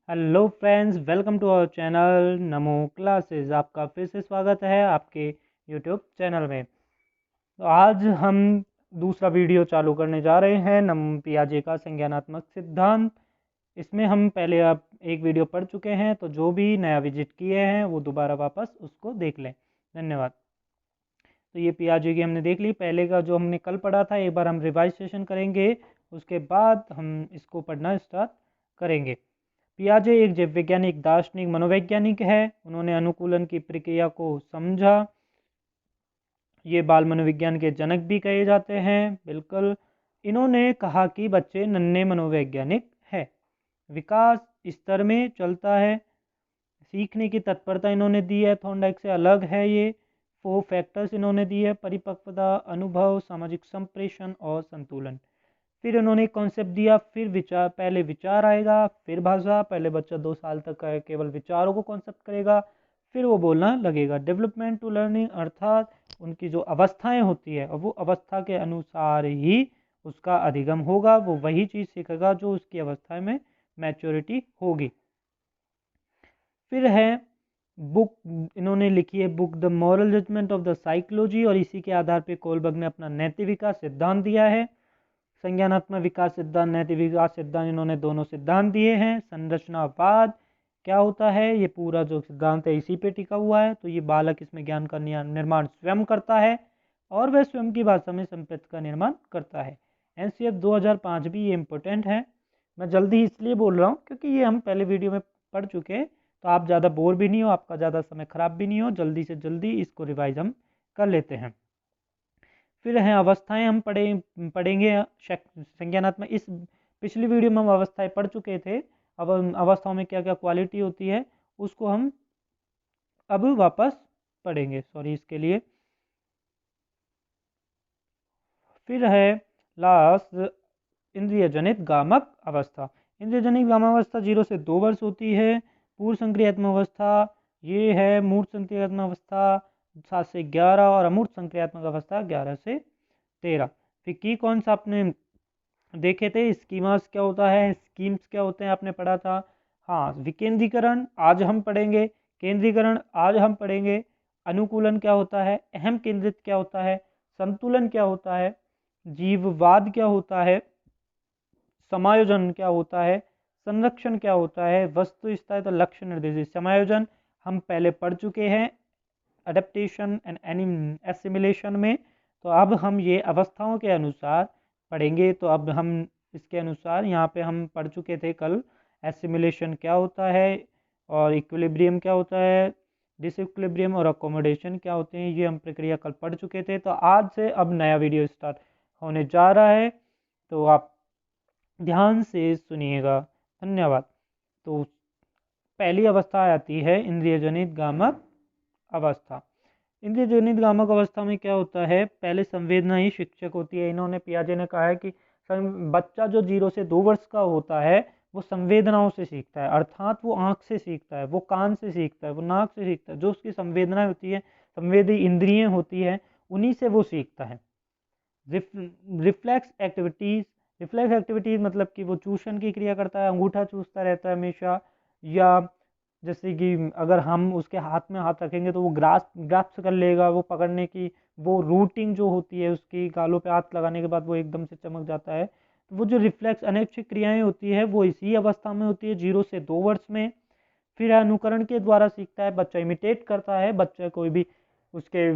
Hello friends, welcome to our channel Namo classes. आपका फिर से स्वागत है आपके यूट्यूब चैनल में। तो आज हम दूसरा वीडियो चालू करने जा रहे हैं पियाजे का संज्ञानात्मक सिद्धांत। इसमें हम पहले आप एक वीडियो पढ़ चुके हैं, तो जो भी नया विजिट किए हैं वो दोबारा वापस उसको देख लें। धन्यवाद। तो ये पियाजे की हमने देख ली। पहले का जो हमने कल पढ़ा था, एक बार हम रिवाइज सेशन करेंगे, उसके बाद हम इसको पढ़ना स्टार्ट करेंगे। पियाजे एक जीव वैज्ञानिक, दार्शनिक, मनोवैज्ञानिक है। उन्होंने अनुकूलन की प्रक्रिया को समझा। ये बाल मनोविज्ञान के जनक भी कहे जाते हैं। बिल्कुल। इन्होंने कहा कि बच्चे नन्हे मनोवैज्ञानिक है, विकास स्तर में चलता है। सीखने की तत्परता इन्होंने दी है, थॉर्नडाइक से अलग है ये। 4 फैक्टर्स इन्होंने दिए है: परिपक्वता, अनुभव, सामाजिक संप्रेषण और संतुलन। फिर उन्होंने कॉन्सेप्ट दिया, फिर विचार, पहले विचार आएगा, फिर भाषा। पहले बच्चा 2 साल तक का केवल विचारों को कॉन्सेप्ट करेगा, फिर वो बोलना लगेगा। डेवलपमेंट टू लर्निंग, अर्थात उनकी जो अवस्थाएं होती है और वो अवस्था के अनुसार ही उसका अधिगम होगा। वो वही चीज़ सीखेगा जो उसकी अवस्था में मैच्योरिटी होगी। फिर है बुक, इन्होंने लिखी है book the moral judgement of the psychology, और इसी के आधार पे कोलबर्ग ने अपना नैतिक विकास सिद्धांत दिया है। संज्ञानात्मक विकास सिद्धांत, नैतिक विकास सिद्धांत, इन्होंने दोनों सिद्धांत दिए हैं। संरचनावाद क्या होता है, ये पूरा जो सिद्धांत है इसी पे टिका हुआ है। तो ये बालक इसमें ज्ञान का निर्माण स्वयं करता है और वह स्वयं की भाषा में संपत्ति का निर्माण करता है। एनसीएफ 2005 भी ये इम्पोर्टेंट है। मैं जल्दी इसलिए बोल रहा हूँ क्योंकि ये हम पहले वीडियो में पढ़ चुके हैं, तो आप ज़्यादा बोर भी नहीं हो, आपका ज़्यादा समय खराब भी नहीं हो। जल्दी से जल्दी इसको रिवाइज हम कर लेते हैं। फिर हैं अवस्थाएं, हम पढ़ेंगे संज्ञानात्मक। इस पिछली वीडियो में हम अवस्थाएं पढ़ चुके थे। अब अवस्थाओं में क्या क्या क्वालिटी होती है उसको हम अब वापस पढ़ेंगे, सॉरी इसके लिए। फिर है लास्ट, इंद्रिय जनित गामक अवस्था। इंद्रिय जनित गामक अवस्था 0 से 2 वर्ष होती है। पूर्व संक्रियात्मक अवस्था ये है। मूर्त संक्रियात्मक अवस्था 7 से 11, और अमूर्त संक्रियात्मक अवस्था 11 से 13। फिर की कौन सा आपने देखे थे, स्कीमास क्या होता है, स्कीम्स क्या होते हैं, आपने पढ़ा था। हाँ, विकेंद्रीकरण आज हम पढ़ेंगे, केंद्रीकरण आज हम पढ़ेंगे, अनुकूलन क्या होता है, अहम केंद्रित क्या होता है, संतुलन क्या होता है, जीववाद क्या होता है, समायोजन क्या होता है, संरक्षण क्या होता है, वस्तु स्थायित्व, लक्ष्य निर्देशित समायोजन हम पहले पढ़ चुके हैं अडेप्टेशन एंड एसिमिलेशन में। तो अब हम ये अवस्थाओं के अनुसार पढ़ेंगे। तो अब हम इसके अनुसार यहाँ पे हम पढ़ चुके थे कल एसिमिलेशन क्या होता है और इक्विलिब्रियम क्या होता है, डिसइक्विलिब्रियम और अकोमोडेशन क्या होते हैं, ये हम प्रक्रिया कल पढ़ चुके थे। तो आज से अब नया वीडियो स्टार्ट होने जा रहा है, तो आप ध्यान से सुनिएगा। धन्यवाद। तो पहली अवस्था आती है इंद्रिय जनित गामक अवस्था। इंद्रिय जनित गामक अवस्था में क्या होता है, पहले संवेदना ही शिक्षक होती है। इन्होंने पियाजे ने कहा है कि बच्चा जो 0 से 2 वर्ष का होता है वो संवेदनाओं से सीखता है, अर्थात वो आँख से सीखता है, वो कान से सीखता है, वो नाक से सीखता है। जो उसकी संवेदनाएं होती है, संवेदी इंद्रियां होती है, उन्हीं से वो सीखता है। रिफ्लेक्स एक्टिविटीज, रिफ्लेक्स एक्टिविटीज मतलब कि वो चूषण की क्रिया करता है, अंगूठा चूसता रहता है हमेशा। या जैसे कि अगर हम उसके हाथ में हाथ रखेंगे तो वो ग्रास्प कर लेगा, वो पकड़ने की वो रूटिंग जो होती है उसकी, गालों पे हाथ लगाने के बाद वो एकदम से चमक जाता है। तो वो जो रिफ्लेक्स अनैच्छिक क्रियाएं होती है वो इसी अवस्था में होती है, 0 से 2 वर्ष में। फिर अनुकरण के द्वारा सीखता है, बच्चा इमिटेट करता है। बच्चा कोई भी उसके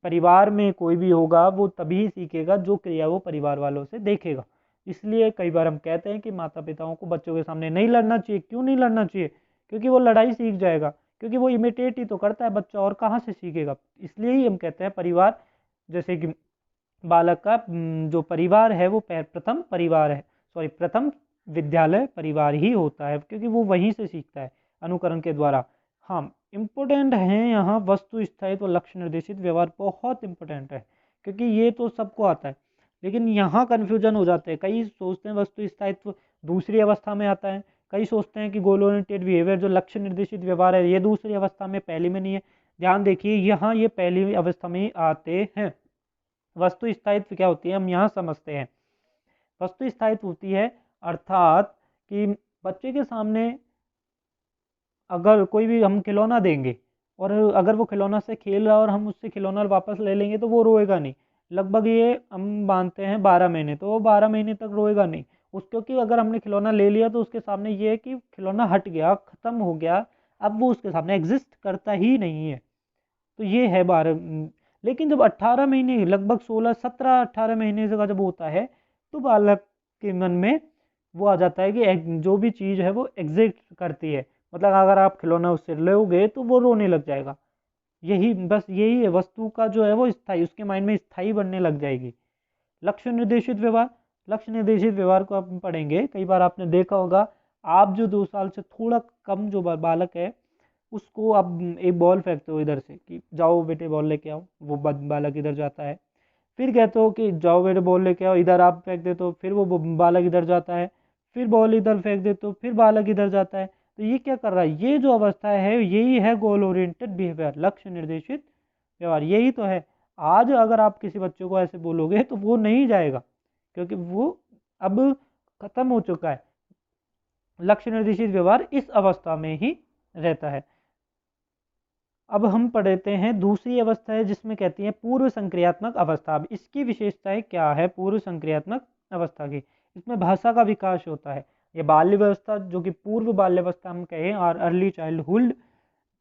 परिवार में कोई भी होगा वो तभी सीखेगा जो क्रिया वो परिवार वालों से देखेगा। इसलिए कई बार हम कहते हैं कि माता पिताओं को बच्चों के सामने नहीं लड़ना चाहिए। क्यों नहीं लड़ना चाहिए? क्योंकि वो लड़ाई सीख जाएगा, क्योंकि वो इमिटेट ही तो करता है बच्चा, और कहाँ से सीखेगा। इसलिए ही हम कहते हैं परिवार, जैसे कि बालक का जो परिवार है वो प्रथम परिवार है, सॉरी प्रथम विद्यालय परिवार ही होता है, क्योंकि वो वहीं से सीखता है अनुकरण के द्वारा। हाँ, इम्पोर्टेंट है यहाँ वस्तु स्थायित्व और लक्ष्य निर्देशित व्यवहार, बहुत इंपॉर्टेंट है क्योंकि ये तो सबको आता है। लेकिन यहाँ कन्फ्यूजन हो जाते हैं, कई सोचते हैं वस्तु स्थायित्व दूसरी अवस्था में आता है, कई सोचते हैं कि गोल ओरिएंटेड बिहेवियर जो लक्ष्य निर्देशित व्यवहार है ये दूसरी अवस्था में, पहली में नहीं है। ध्यान देखिए, यहाँ ये पहली अवस्था में ही आते हैं। वस्तु स्थायित्व क्या होती है हम यहाँ समझते हैं। वस्तु स्थायित्व होती है अर्थात कि बच्चे के सामने अगर कोई भी हम खिलौना देंगे और अगर वो खिलौना से खेल रहा है और हम उससे खिलौना वापस ले लेंगे तो वो रोएगा नहीं। लगभग ये हम मानते हैं 12 महीने, तो वो 12 महीने तक रोएगा नहीं। उस क्योंकि अगर हमने खिलौना ले लिया तो उसके सामने ये है कि खिलौना हट गया, ख़त्म हो गया, अब वो उसके सामने एग्जिस्ट करता ही नहीं है। तो ये है 12। लेकिन जब 18 महीने, लगभग 16 17 18 महीने का जब होता है तो बालक के मन में वो आ जाता है कि जो भी चीज़ है वो एग्जिस्ट करती है। मतलब अगर आप खिलौना उससे लोगे तो वो रोने लग जाएगा। यही बस यही है, वस्तु का जो है वो स्थायी, उसके माइंड में स्थायी बनने लग जाएगी। लक्ष्य निर्देशित व्यवहार, लक्ष्य निर्देशित व्यवहार को आप पढ़ेंगे, कई बार आपने देखा होगा। आप जो 2 साल से थोड़ा कम जो बालक है उसको आप एक बॉल फेंकते हो इधर से कि जाओ बेटे बॉल लेके आओ, वो बालक इधर जाता है। फिर कहते हो कि जाओ बेटे बॉल लेके आओ, इधर आप फेंक देते हो, फिर वो बालक इधर जाता है। फिर बॉल इधर फेंक देते हो, फिर बालक इधर जाता है। तो ये क्या कर रहा है, ये जो अवस्था है यही है गोल ओरिएंटेड बिहेवियर, लक्ष्य निर्देशित व्यवहार, यही तो है। आज अगर आप किसी बच्चे को ऐसे बोलोगे तो वो नहीं जाएगा, क्योंकि वो अब खत्म हो चुका है। लक्ष्य निर्देशित व्यवहार इस अवस्था में ही रहता है। अब हम पढ़ते हैं दूसरी अवस्था है जिसमें कहती है पूर्व संक्रियात्मक अवस्था। अब इसकी विशेषताएं क्या है पूर्व संक्रियात्मक अवस्था की? इसमें भाषा का विकास होता है। ये बाल्यावस्था जो कि पूर्व बाल्यावस्था हम कहें और अर्ली चाइल्डहुड,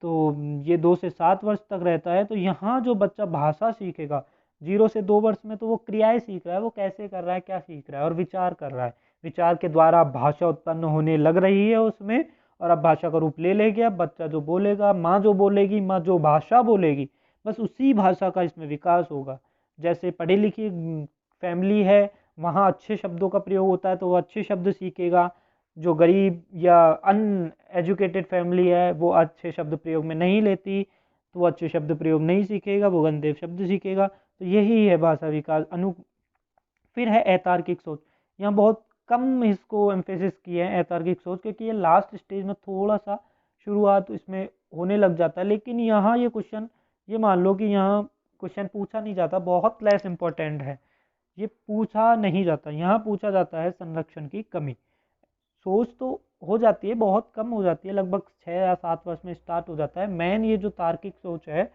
तो ये 2 से 7 वर्ष तक रहता है। तो यहाँ जो बच्चा भाषा सीखेगा 0 से 2 वर्ष में, तो वो क्रियाएं सीख रहा है, वो कैसे कर रहा है, क्या सीख रहा है, और विचार कर रहा है। विचार के द्वारा भाषा उत्पन्न होने लग रही है उसमें, और अब भाषा का रूप ले लेगी। अब बच्चा जो बोलेगा, माँ जो बोलेगी, माँ जो भाषा बोलेगी, बस उसी भाषा का इसमें विकास होगा। जैसे पढ़ी लिखी फैमिली है, वहाँ अच्छे शब्दों का प्रयोग होता है तो वो अच्छे शब्द सीखेगा। जो गरीब या अनएजुकेटेड फैमिली है वो अच्छे शब्द प्रयोग में नहीं लेती, तो वो अच्छे शब्द प्रयोग नहीं सीखेगा, वो गंदे शब्द सीखेगा। तो यही है भाषा विकास फिर है अतार्किक सोच। यहाँ बहुत कम इसको एम्फेसिस किया है अतार्किक सोच, क्योंकि ये लास्ट स्टेज में थोड़ा सा शुरुआत इसमें होने लग जाता है। लेकिन यहाँ ये क्वेश्चन, ये मान लो कि यहाँ क्वेश्चन पूछा नहीं जाता, बहुत लेस इंपॉर्टेंट है, ये पूछा नहीं जाता। यहाँ पूछा जाता है संरक्षण की कमी। सोच तो हो जाती है, बहुत कम हो जाती है, लगभग 6 या 7 वर्ष में स्टार्ट हो जाता है। मेन ये जो तार्किक सोच है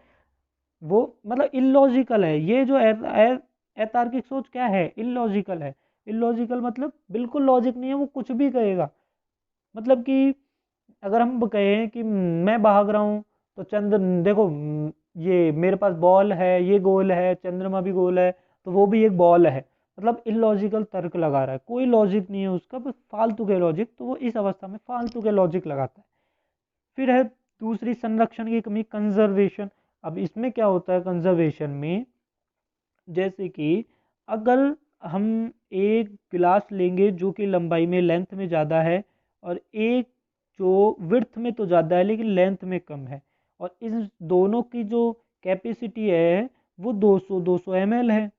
वो मतलब इलॉजिकल है। ये जो अतार्किक सोच क्या है, इलॉजिकल है। इलॉजिकल मतलब बिल्कुल लॉजिक नहीं है, वो कुछ भी कहेगा। मतलब कि अगर हम कहें कि मैं भाग रहा हूँ तो चंद्र देखो, ये मेरे पास बॉल है, ये गोल है, चंद्रमा भी गोल है, तो वो भी एक बॉल है। मतलब इलॉजिकल तर्क लगा रहा है, कोई लॉजिक नहीं है उसका, बस फालतू के लॉजिक। तो वो इस अवस्था में फालतू के लॉजिक लगाता है। फिर है दूसरी संरक्षण की कमी, कंजर्वेशन। अब इसमें क्या होता है कंजर्वेशन में, जैसे कि अगर हम एक गिलास लेंगे जो कि लंबाई में लेंथ में ज़्यादा है, और एक जो विड्थ में तो ज़्यादा है लेकिन लेंथ में कम है, और इस दोनों की जो कैपेसिटी है वो 200 ml है।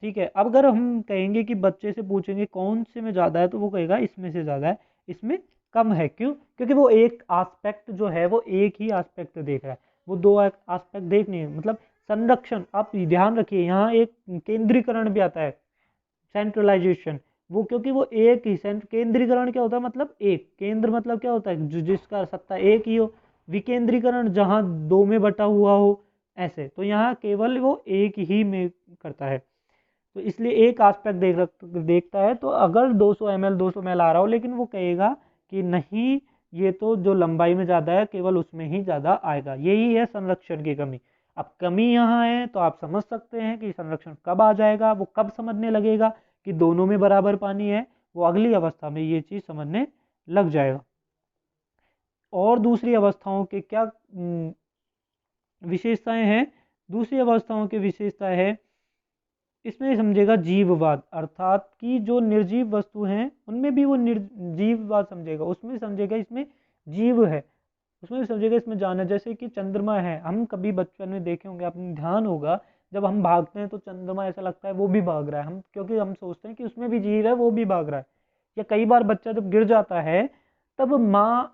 ठीक है, अब अगर हम कहेंगे कि बच्चे से पूछेंगे कौन से में ज़्यादा है, तो वो कहेगा इसमें से ज़्यादा है, इसमें कम है। क्यों? क्योंकि वो एक आस्पेक्ट जो है वो एक ही आस्पेक्ट देख रहा है, वो दो आस्पेक्ट देख नहीं है। मतलब संरक्षण, आप ध्यान रखिए यहाँ एक केंद्रीकरण भी आता है, सेंट्रलाइजेशन। वो क्योंकि वो एक ही केंद्रीकरण क्या होता है, मतलब एक केंद्र, मतलब क्या होता है जिसका सत्ता एक ही हो। विकेंद्रीकरण जहाँ दो में बटा हुआ हो, ऐसे। तो यहाँ केवल वो एक ही में करता है, तो इसलिए एक आस्पेक्ट देखता है। तो अगर 200 ml 200 ml आ रहा हो, लेकिन वो कहेगा कि नहीं, ये तो जो लंबाई में ज़्यादा है केवल उसमें ही ज़्यादा आएगा। यही है संरक्षण की कमी। अब कमी यहाँ है तो आप समझ सकते हैं कि संरक्षण कब आ जाएगा, वो कब समझने लगेगा कि दोनों में बराबर पानी है, वो अगली अवस्था में ये चीज़ समझने लग जाएगा। और दूसरी अवस्थाओं के क्या विशेषताएं हैं? दूसरी अवस्थाओं की विशेषता है, इसमें समझेगा जीववाद, अर्थात कि जो निर्जीव वस्तु हैं उनमें भी वो निर्जीववाद समझेगा। उसमें समझेगा इसमें जीव है, उसमें भी समझेगा इसमें जान है। जैसे कि चंद्रमा है, हम कभी बचपन में देखे होंगे, आपने ध्यान होगा, जब हम भागते हैं तो चंद्रमा ऐसा लगता है वो भी भाग रहा है, हम क्योंकि हम सोचते हैं कि उसमें भी जीव है, वो भी भाग रहा है। या कई बार बच्चा जब गिर जाता है तब माँ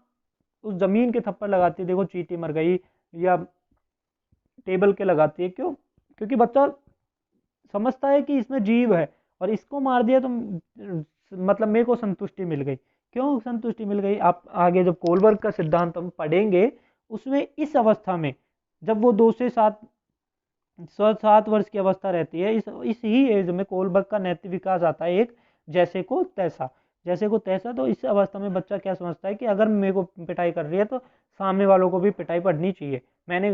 उस जमीन के थप्पड़ लगाती है, देखो चींटी मर गई, या टेबल के लगाती है। क्यों? क्योंकि बच्चा समझता है कि इसमें जीव है, और इसको मार दिया तो मतलब मेरे को संतुष्टि मिल गई। क्यों संतुष्टि मिल गई? आप आगे जब कोलबर्ग का सिद्धांत हम पढ़ेंगे उसमें इस अवस्था में जब वो 2 से 7 वर्ष की अवस्था रहती है, इस ही एज में कोलबर्ग का नैतिक विकास आता है, एक जैसे को तैसा। जैसे को तैसा, तो इस अवस्था में बच्चा क्या समझता है कि अगर मेरे को पिटाई कर रही है तो सामने वालों को भी पिटाई पड़नी चाहिए। मैंने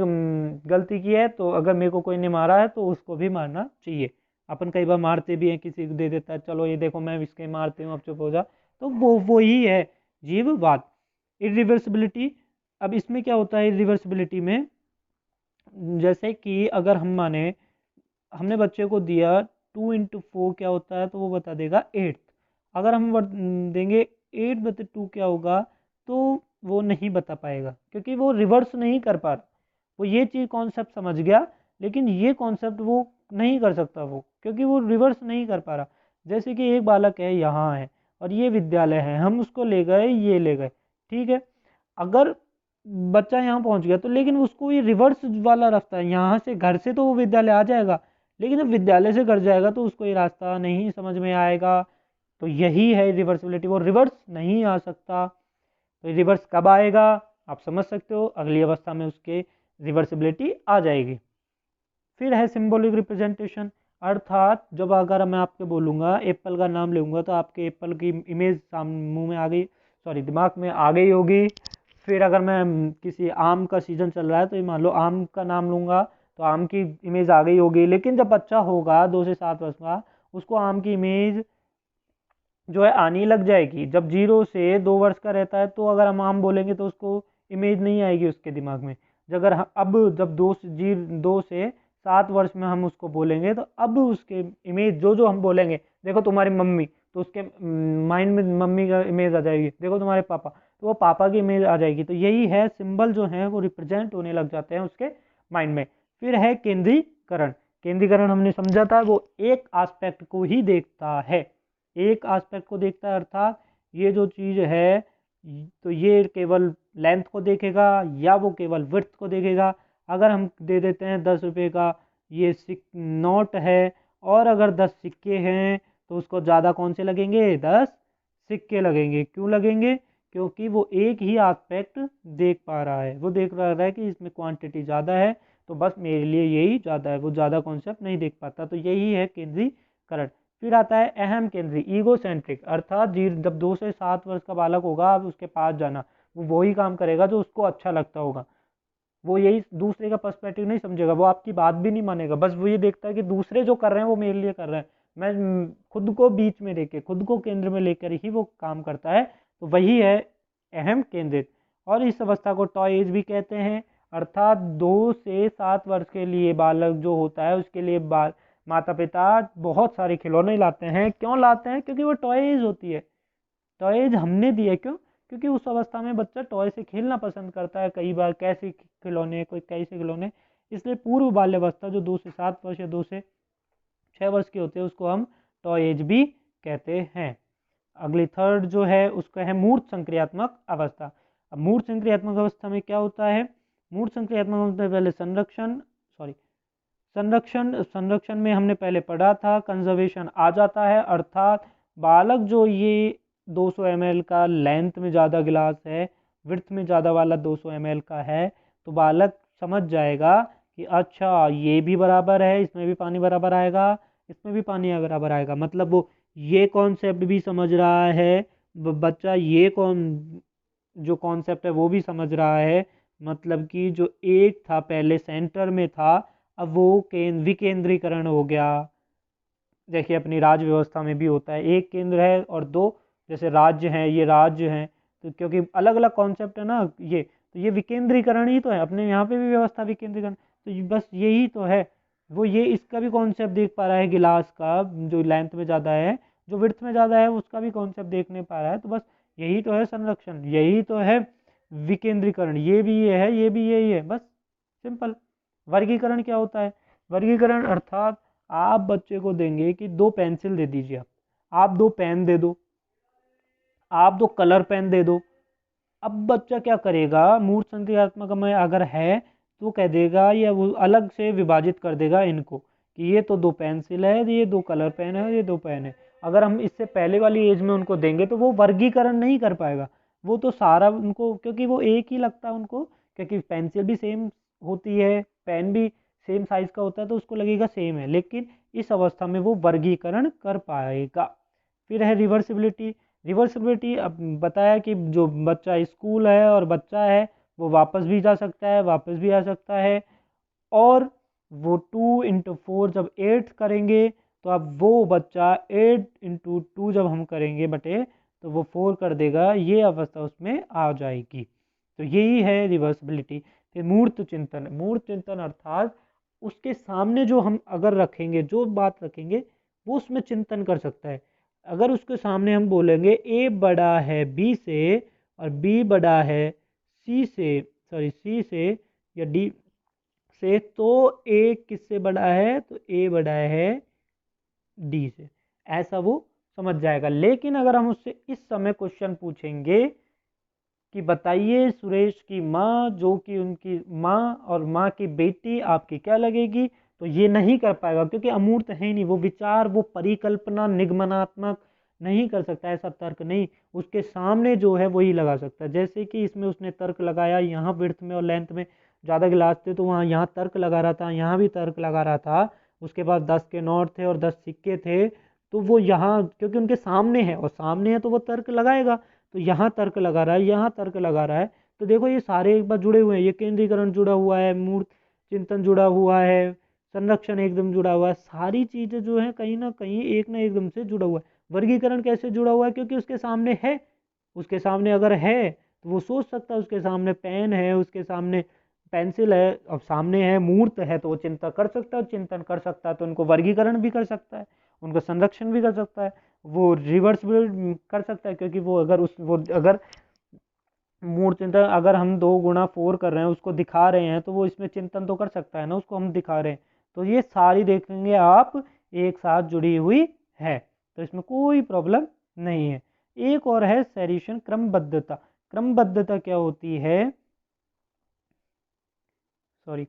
गलती की है तो अगर मेरे को कोई ने मारा है तो उसको भी मारना चाहिए। अपन कई बार मारते भी हैं, किसी को दे देता है, चलो ये देखो मैं इसके मारती हूँ, अब चुप हो जा। तो वो ही है जीववाद। इरिवर्सिबिलिटी, अब इसमें क्या होता है इरिवर्सिबिलिटी में, जैसे कि अगर हम माने हमने बच्चे को दिया 2 × 4 क्या होता है, तो वो बता देगा 8। अगर हम देंगे 8/2 क्या होगा, तो वो नहीं बता पाएगा क्योंकि वो रिवर्स नहीं कर पा रहा। वो ये चीज़ कॉन्सेप्ट समझ गया, लेकिन ये कॉन्सेप्ट वो नहीं कर सकता वो, क्योंकि वो रिवर्स नहीं कर पा रहा। जैसे कि एक बालक है यहाँ है और ये विद्यालय है, हम उसको ले गए, ये ले गए, ठीक है। अगर बच्चा यहाँ पहुँच गया तो लेकिन उसको ये रिवर्स वाला रास्ता है, यहाँ से घर से तो वो विद्यालय आ जाएगा, लेकिन जब विद्यालय से घर जाएगा तो उसको ये रास्ता नहीं समझ में आएगा। तो यही है रिवर्सिबिलिटी, वो रिवर्स नहीं आ सकता। तो रिवर्स कब आएगा आप समझ सकते हो, अगली अवस्था में उसके रिवर्सिबिलिटी आ जाएगी। फिर है सिंबॉलिक रिप्रेजेंटेशन, अर्थात जब अगर मैं आपके बोलूँगा एप्पल का नाम लूँगा तो आपके एप्पल की इमेज मुंह में आ गई, सॉरी दिमाग में आ गई होगी। फिर अगर मैं किसी आम का सीजन चल रहा है तो ये मान लो आम का नाम लूँगा तो आम की इमेज आ गई होगी। लेकिन जब बच्चा होगा 2 से 7 वर्ष का, उसको आम की इमेज जो है आनी लग जाएगी। जब 0 से 2 वर्ष का रहता है तो अगर हम आम बोलेंगे तो उसको इमेज नहीं आएगी उसके दिमाग में। अगर अब जब 2 से 7 वर्ष में हम उसको बोलेंगे तो अब उसके इमेज जो जो हम बोलेंगे, देखो तुम्हारी मम्मी, तो उसके माइंड में मम्मी का इमेज आ जाएगी। देखो तुम्हारे पापा, तो वो पापा की इमेज आ जाएगी। तो यही है, सिंबल जो है वो रिप्रेजेंट होने लग जाते हैं उसके माइंड में। फिर है केंद्रीकरण। केंद्रीकरण हमने समझा था, वो एक एस्पेक्ट को ही देखता है, एक एस्पेक्ट को देखता है, अर्थात ये जो चीज़ है तो ये केवल लेंथ को देखेगा या वो केवल विड्थ को देखेगा। अगर हम दे देते हैं 10 रुपये का ये नोट है और अगर 10 सिक्के हैं तो उसको ज़्यादा कौन से लगेंगे, 10 सिक्के लगेंगे। क्यों लगेंगे? क्योंकि वो एक ही एस्पेक्ट देख पा रहा है, वो देख रहा है कि इसमें क्वांटिटी ज़्यादा है तो बस मेरे लिए यही ज़्यादा है, वो ज़्यादा कॉन्सेप्ट नहीं देख पाता। तो यही है केंद्रीकरण। फिर आता है अहम केंद्री, ईगो सेंट्रिक, अर्थात जब 2 से 7 वर्ष का बालक होगा आप उसके पास जाना, वो वही काम करेगा जो उसको अच्छा लगता होगा। वो यही दूसरे का पर्सपेक्टिव नहीं समझेगा, वो आपकी बात भी नहीं मानेगा। बस वो ये देखता है कि दूसरे जो कर रहे हैं वो मेरे लिए कर रहे हैं, मैं खुद को बीच में लेके, खुद को केंद्र में लेकर ही वो काम करता है। तो वही है अहम केंद्रित। और इस अवस्था को टॉय एज भी कहते हैं, अर्थात 2 से 7 वर्ष के लिए बालक जो होता है उसके लिए माता पिता बहुत सारे खिलौने लाते हैं। क्यों लाते हैं? क्योंकि वो टॉय एज होती है। टॉय एज हमने दी है क्यों? क्योंकि उस अवस्था में बच्चा टॉय से खेलना पसंद करता है, कई बार कैसे खिलौने, कोई कैसे खिलौने। इसलिए पूर्व बाल्यावस्था जो 2 से 7 वर्ष या 2 से 6 वर्ष की होती है उसको हम टॉय एज भी कहते हैं। अगली थर्ड जो है उसका है मूर्त संक्रियात्मक अवस्था। अब मूर्त संक्रियात्मक अवस्था में क्या होता है? मूर्त संक्रियात्मक अवस्था में पहले संरक्षण में हमने पहले पढ़ा था, कंजर्वेशन आ जाता है, अर्थात बालक जो ये 200 ml का लेंथ में ज़्यादा गिलास है, विड्थ में ज़्यादा वाला 200 ml का है, तो बालक समझ जाएगा कि अच्छा ये भी बराबर है, इसमें भी पानी बराबर आएगा, इसमें भी पानी बराबर आएगा। मतलब वो ये कॉन्सेप्ट भी समझ रहा है, बच्चा ये जो कॉन्सेप्ट है वो भी समझ रहा है। मतलब कि जो एक था पहले सेंटर में था, अब वो विकेंद्रीकरण हो गया। देखिए अपनी राज्य व्यवस्था में भी होता है, एक केंद्र है और दो जैसे राज्य हैं, ये राज्य हैं, तो क्योंकि अलग अलग कॉन्सेप्ट है ना ये, तो ये विकेंद्रीकरण ही तो है, अपने यहाँ पे भी व्यवस्था विकेंद्रीकरण। तो बस यही तो है, वो ये इसका भी कॉन्सेप्ट देख पा रहा है, गिलास का जो लेंथ में ज़्यादा है, जो विड्थ में ज़्यादा है उसका भी कॉन्सेप्ट देखने पा रहा है। तो बस यही तो है संरक्षण, यही तो है विकेंद्रीकरण, ये भी ये है, ये भी यही है, बस सिंपल। वर्गीकरण क्या होता है? वर्गीकरण अर्थात आप बच्चे को देंगे कि 2 पेंसिल दे दीजिए, आप 2 पेन दे दो, आप 2 कलर पेन दे दो। अब बच्चा क्या करेगा? मूर्त संक्रियात्मक में अगर है तो कह देगा, या वो अलग से विभाजित कर देगा इनको कि ये तो 2 पेंसिल है, ये 2 कलर पेन है, ये 2 पेन है। अगर हम इससे पहले वाली एज में उनको देंगे तो वो वर्गीकरण नहीं कर पाएगा, वो तो सारा उनको, क्योंकि वो एक ही लगता है उनको, क्योंकि पेंसिल भी सेम होती है, पेन भी सेम साइज का होता है, तो उसको लगेगा सेम है, लेकिन इस अवस्था में वो वर्गीकरण कर पाएगा। फिर है रिवर्सिबिलिटी। रिवर्सिबिलिटी अब बताया कि जो बच्चा स्कूल है और बच्चा है वो वापस भी जा सकता है, वापस भी आ सकता है, और वो 2 × 4 जब 8 करेंगे तो अब वो बच्चा 8 × 2 जब हम करेंगे बटे, तो वो 4 कर देगा, ये अवस्था उसमें आ जाएगी। तो यही है रिवर्सिबिलिटी। फिर मूर्त चिंतन। मूर्त चिंतन अर्थात उसके सामने जो हम अगर रखेंगे, जो बात रखेंगे वो उसमें चिंतन कर सकता है। अगर उसके सामने हम बोलेंगे ए बड़ा है बी से और बी बड़ा है सी से, सॉरी सी से या डी से, तो ए किससे बड़ा है, तो ए बड़ा है डी से, ऐसा वो समझ जाएगा। लेकिन अगर हम उससे इस समय क्वेश्चन पूछेंगे कि बताइए सुरेश की माँ, जो कि उनकी माँ और माँ की बेटी आपकी क्या लगेगी, तो ये नहीं कर पाएगा, क्योंकि अमूर्त है ही नहीं, वो विचार, वो परिकल्पना निगमनात्मक नहीं कर सकता, ऐसा तर्क नहीं। उसके सामने जो है वही लगा सकता है। जैसे कि इसमें उसने तर्क लगाया, यहाँ विड्थ में और लेंथ में ज़्यादा गिलास थे तो वहाँ यहाँ तर्क लगा रहा था, यहाँ भी तर्क लगा रहा था, उसके बाद 10 के नोट थे और 10 सिक्के थे, तो वो यहाँ क्योंकि उनके सामने है और सामने है तो वो तर्क लगाएगा, तो यहाँ तर्क लगा रहा है, यहाँ तर्क लगा रहा है। तो देखो ये सारे एक बार जुड़े हुए हैं, ये केंद्रीकरण जुड़ा हुआ है, मूर्त चिंतन जुड़ा हुआ है, संरक्षण एकदम जुड़ा हुआ है, सारी चीजें जो है कहीं ना कहीं एक ना एकदम से जुड़ा हुआ है। वर्गीकरण कैसे जुड़ा हुआ है, क्योंकि उसके सामने है, उसके सामने अगर है तो वो सोच सकता है, उसके सामने पेन है, उसके सामने पेंसिल है, अब सामने है मूर्त है, तो वो चिंता कर सकता है, चिंतन कर सकता है, तो उनको वर्गीकरण भी कर सकता है, उनका संरक्षण भी कर सकता है, वो रिवर्स भी कर सकता है, क्योंकि वो अगर उस वो अगर मूड चिंतन अगर हम 2 × 4 कर रहे हैं, उसको दिखा रहे हैं, तो वो इसमें चिंतन तो कर सकता है ना, उसको हम दिखा रहे हैं, तो ये सारी देखेंगे आप एक साथ जुड़ी हुई है, तो इसमें कोई प्रॉब्लम नहीं है। एक और है सैरिशन, क्रमबद्धता। क्रमबद्धता क्या होती है, सॉरी,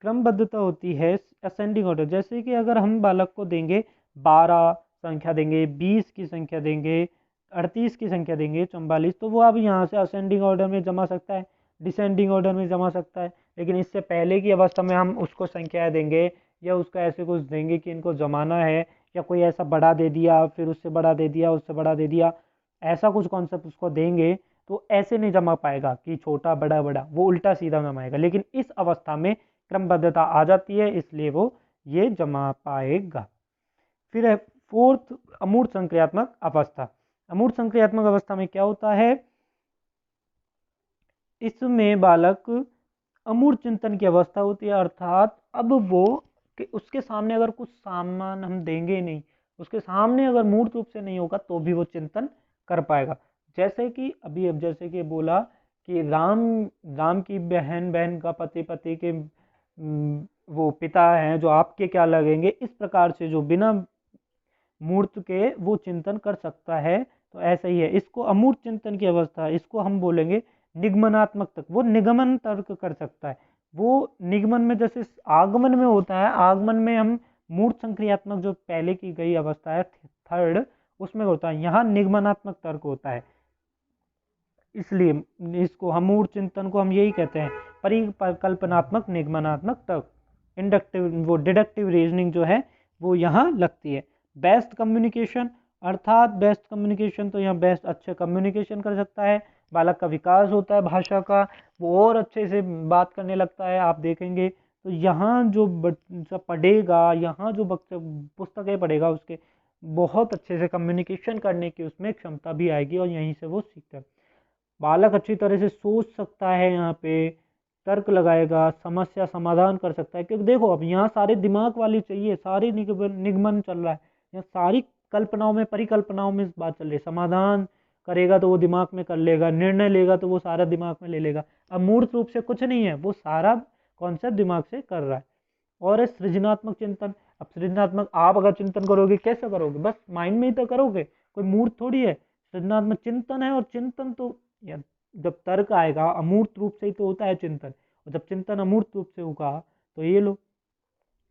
क्रमबद्धता होती है असेंडिंग ऑर्डर। जैसे कि अगर हम बालक को देंगे 12 संख्या देंगे, 20 की संख्या देंगे, 38 की संख्या देंगे, 44, तो वो अब यहाँ से असेंडिंग ऑर्डर में जमा सकता है, डिसेंडिंग ऑर्डर में जमा सकता है। लेकिन इससे पहले की अवस्था में हम उसको संख्याएं देंगे या उसका ऐसे कुछ देंगे कि इनको जमाना है, या कोई ऐसा बड़ा दे दिया, फिर उससे बड़ा दे दिया, उससे बड़ा दे दिया, ऐसा कुछ कॉन्सेप्ट उसको देंगे, तो ऐसे नहीं जमा पाएगा कि छोटा बड़ा बड़ा, वो उल्टा सीधा जमाएगा। लेकिन इस अवस्था में क्रमबद्धता आ जाती है, इसलिए वो ये जमा पाएगा। फिर है फोर्थ, अमूर्त संक्रियात्मक अवस्था। अमूर्त संक्रियात्मक अवस्था में क्या होता है, इसमें बालक अमूर्त चिंतन की अवस्था होती है, अर्थात अब वो कि उसके सामने अगर कुछ सामान हम देंगे नहीं, उसके सामने अगर मूर्त रूप से नहीं होगा, तो भी वो चिंतन कर पाएगा। जैसे कि अभी अब जैसे कि बोला कि राम, राम की बहन, बहन का पति, पति के वो पिता हैं जो आपके क्या लगेंगे, इस प्रकार से जो बिना मूर्त के वो चिंतन कर सकता है, तो ऐसा ही है। इसको अमूर्त चिंतन की अवस्था, इसको हम बोलेंगे निगमनात्मक तक, वो निगमन तर्क कर सकता है। वो निगमन में जैसे आगमन में होता है, आगमन में हम मूर्त संक्रियात्मक जो पहले की गई अवस्था है थर्ड, उसमें होता है, यहाँ निगमनात्मक तर्क होता है। इसलिए इसको हम मूर्त चिंतन को हम यही कहते हैं, परिकल्पनात्मक निगमनात्मक तर्क, इंडक्टिव वो डिडक्टिव रीजनिंग जो है वो यहाँ लगती है। बेस्ट कम्युनिकेशन, अर्थात बेस्ट कम्युनिकेशन, तो यहाँ बेस्ट अच्छे कम्युनिकेशन कर सकता है, बालक का विकास होता है भाषा का, वो और अच्छे से बात करने लगता है, आप देखेंगे। तो यहाँ जो बच्चा पढ़ेगा, यहाँ जो बच्चा पुस्तकें पढ़ेगा, उसके बहुत अच्छे से कम्युनिकेशन करने की उसमें क्षमता भी आएगी, और यहीं से वो सीखता है। बालक अच्छी तरह से सोच सकता है, यहाँ पे तर्क लगाएगा, समस्या समाधान कर सकता है, क्योंकि देखो अब यहाँ सारे दिमाग वाली चाहिए, सारी निगमन चल रहा है, यहाँ सारी कल्पनाओं में, परिकल्पनाओं में बात चल रही है। समाधान करेगा तो वो दिमाग में कर लेगा, निर्णय लेगा तो वो सारा दिमाग में ले लेगा। अब मूर्त रूप से कुछ नहीं है, वो सारा कॉन्सेप्ट दिमाग से कर रहा है। और है सृजनात्मक चिंतन। अब सृजनात्मक आप अगर चिंतन करोगे, कैसे करोगे, बस माइंड में ही तो करोगे, कोई मूर्त थोड़ी है। सृजनात्मक चिंतन है, और चिंतन तो या जब तर्क आएगा अमूर्त रूप से ही तो होता है चिंतन, और जब चिंतन अमूर्त रूप से होगा तो ये लो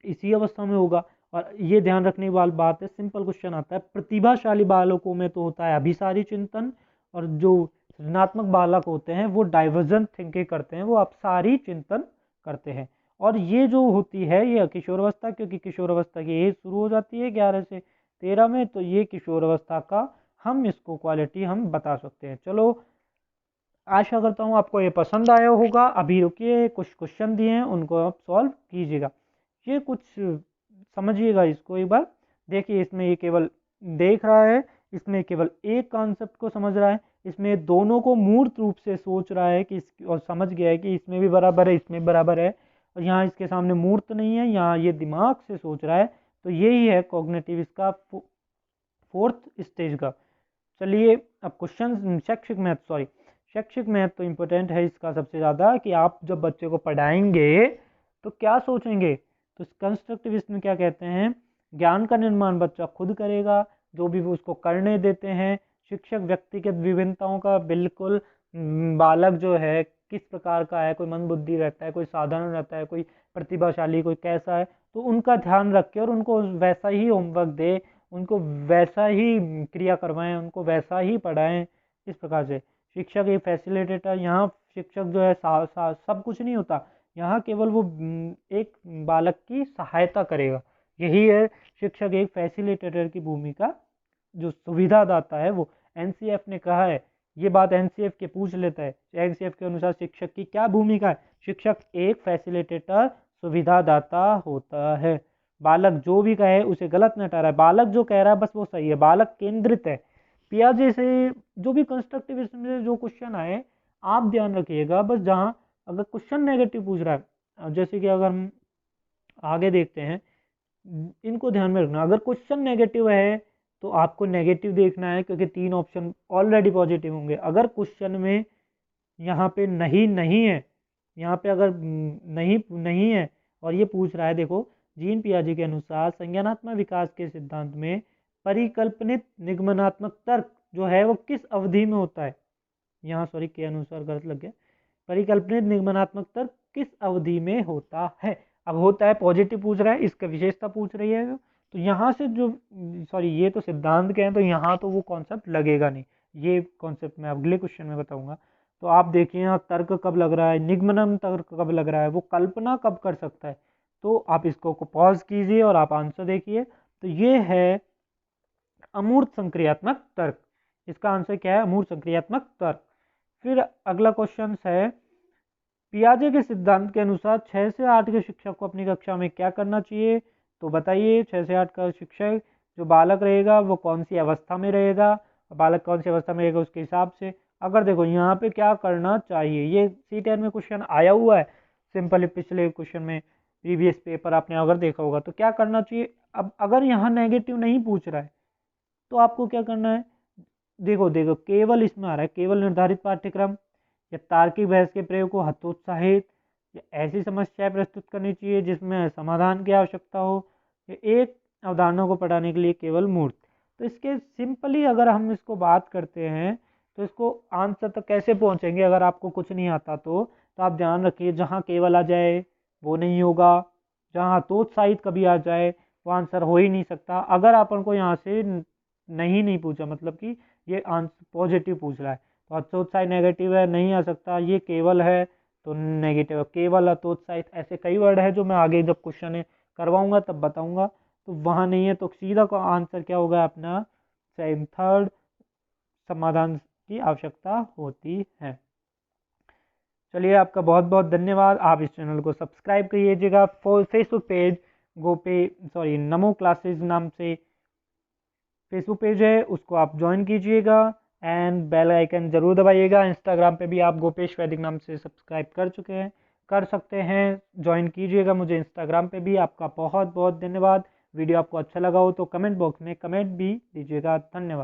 इसी अवस्था में होगा। और ये ध्यान रखने वाली बात है, सिंपल क्वेश्चन आता है, प्रतिभाशाली बालकों में तो होता है अभिसारी चिंतन, और जो सृजनात्मक बालक होते हैं वो डाइवर्जेंट थिंकिंग करते हैं, वो अपसारी चिंतन करते हैं। और ये जो होती है ये किशोरावस्था, क्योंकि किशोरावस्था की एज शुरू हो जाती है 11 से 13 में, तो ये किशोरावस्था का हम इसको क्वालिटी हम बता सकते हैं। चलो, आशा करता हूँ आपको ये पसंद आया होगा। अभी रुकिए, कुछ क्वेश्चन दिए हैं उनको आप सॉल्व कीजिएगा। ये कुछ समझिएगा, इसको एक बार देखिए। इसमें ये केवल देख रहा है, इसमें केवल एक कॉन्सेप्ट को समझ रहा है, इसमें दोनों को मूर्त रूप से सोच रहा है कि और समझ गया है कि इसमें भी बराबर है, इसमें बराबर है, और यहाँ इसके सामने मूर्त नहीं है, यहाँ ये दिमाग से सोच रहा है। तो यही है कॉग्निटिव इसका फोर्थ स्टेज का। चलिए अब क्वेश्चन शैक्षिक मैथ, सॉरी शैक्षिक मैथ तो इम्पोर्टेंट है इसका सबसे ज़्यादा, कि आप जब बच्चे को पढ़ाएंगे तो क्या सोचेंगे। तो कंस्ट्रक्टिविस्ट में क्या कहते हैं, ज्ञान का निर्माण बच्चा खुद करेगा, जो भी वो उसको करने देते हैं। शिक्षक व्यक्तिगत विभिन्नताओं का बिल्कुल बालक जो है किस प्रकार का है, कोई मंदबुद्धि रहता है, कोई साधारण रहता है, कोई प्रतिभाशाली, कोई कैसा है, तो उनका ध्यान रखे और उनको वैसा ही होमवर्क दे, उनको वैसा ही क्रिया करवाएं, उनको वैसा ही पढ़ाएं। इस प्रकार से शिक्षक एक फैसिलिटेटर, यहाँ शिक्षक जो है सब कुछ नहीं होता, यहाँ केवल वो एक बालक की सहायता करेगा। यही है शिक्षक एक फैसिलिटेटर की भूमिका, जो सुविधादाता है वो। एनसीएफ ने कहा है, ये बात एनसीएफ के पूछ लेता है, एनसीएफ के अनुसार शिक्षक की क्या भूमिका है। शिक्षक एक फैसिलिटेटर, सुविधादाता होता है। बालक जो भी कहे उसे गलत न ठहराए, बालक जो कह रहा है बस वो सही है, बालक केंद्रित है। पियाजे से जो भी कंस्ट्रक्टिविज्म से जो क्वेश्चन आए, आप ध्यान रखिएगा बस, जहाँ अगर क्वेश्चन नेगेटिव पूछ रहा है, जैसे कि अगर हम आगे देखते हैं, इनको ध्यान में रखना। अगर क्वेश्चन नेगेटिव है तो आपको नेगेटिव देखना है, क्योंकि 3 ऑप्शन ऑलरेडी पॉजिटिव होंगे। अगर क्वेश्चन में यहाँ पे नहीं नहीं है, यहाँ पे अगर नहीं नहीं है और ये पूछ रहा है, देखो जीन पियाजे के अनुसार संज्ञानात्मक विकास के सिद्धांत में परिकल्पनित निगमनात्मक तर्क जो है वो किस अवधि में होता है। यहाँ सॉरी के अनुसार गलत लग गया, परिकल्पनित निगमनात्मक तर्क किस अवधि में होता है। अब होता है पॉजिटिव पूछ रहा है, इसका विशेषता पूछ रही है, तो यहाँ से जो सॉरी ये तो सिद्धांत के हैं, तो यहाँ तो वो कॉन्सेप्ट लगेगा नहीं, ये कॉन्सेप्ट मैं अगले क्वेश्चन में बताऊंगा। तो आप देखिए यहाँ तर्क कब लग रहा है, निगमनम तर्क कब लग रहा है, वो कल्पना कब कर सकता है। तो आप इसको पॉज कीजिए और आप आंसर देखिए। तो ये है अमूर्त संक्रियात्मक तर्क, इसका आंसर क्या है, अमूर्त संक्रियात्मक तर्क। फिर अगला क्वेश्चन है, पियाजे के सिद्धांत के अनुसार 6 से 8 के शिक्षक को अपनी कक्षा में क्या करना चाहिए। तो बताइए 6 से 8 का शिक्षक, जो बालक रहेगा वो कौन सी अवस्था में रहेगा, बालक कौन सी अवस्था में रहेगा उसके हिसाब से। अगर देखो यहाँ पे क्या करना चाहिए, ये C10 में क्वेश्चन आया हुआ है सिंपल, पिछले क्वेश्चन में प्रीवियस पेपर आपने अगर देखा होगा, तो क्या करना चाहिए। अब अगर यहाँ नेगेटिव नहीं पूछ रहा है तो आपको क्या करना है, देखो देखो केवल इसमें आ रहा है, केवल निर्धारित पाठ्यक्रम या तार्किक बहस के प्रयोग को हतोत्साहित, या ऐसी समस्याएं प्रस्तुत करनी चाहिए जिसमें समाधान की आवश्यकता हो, या एक अवधारणा को पढ़ाने के लिए केवल मूर्त। तो इसके सिंपली अगर हम इसको बात करते हैं तो इसको आंसर तक कैसे पहुंचेंगे, अगर आपको कुछ नहीं आता तो आप ध्यान रखिए, जहाँ केवल आ जाए वो नहीं होगा, जहाँ हतोत्साहित कभी आ जाए वो आंसर हो ही नहीं सकता। अगर अपन को यहाँ से नहीं पूछा, मतलब कि ये आंसर पॉजिटिव पूछ रहा है, तो हतोत्साहित नेगेटिव है, नहीं आ सकता, ये केवल है तो नेगेटिव है, केवल हतोत्साहित, ऐसे कई वर्ड है जो मैं आगे जब क्वेश्चन करवाऊंगा तब बताऊंगा। तो वहाँ नहीं है, तो सीधा का आंसर क्या होगा अपना, थर्ड समाधान की आवश्यकता होती है। चलिए आपका बहुत बहुत धन्यवाद, आप इस चैनल को सब्सक्राइब करिएगा। फेसबुक पेज नमो क्लासेज नाम से फेसबुक पेज है, उसको आप ज्वाइन कीजिएगा एंड बेल आइकन जरूर दबाइएगा। इंस्टाग्राम पे भी आप गोपेश वैदिक नाम से सब्सक्राइब कर चुके हैं, कर सकते हैं, ज्वाइन कीजिएगा मुझे इंस्टाग्राम पे भी। आपका बहुत बहुत धन्यवाद। वीडियो आपको अच्छा लगा हो तो कमेंट बॉक्स में कमेंट भी दीजिएगा। धन्यवाद।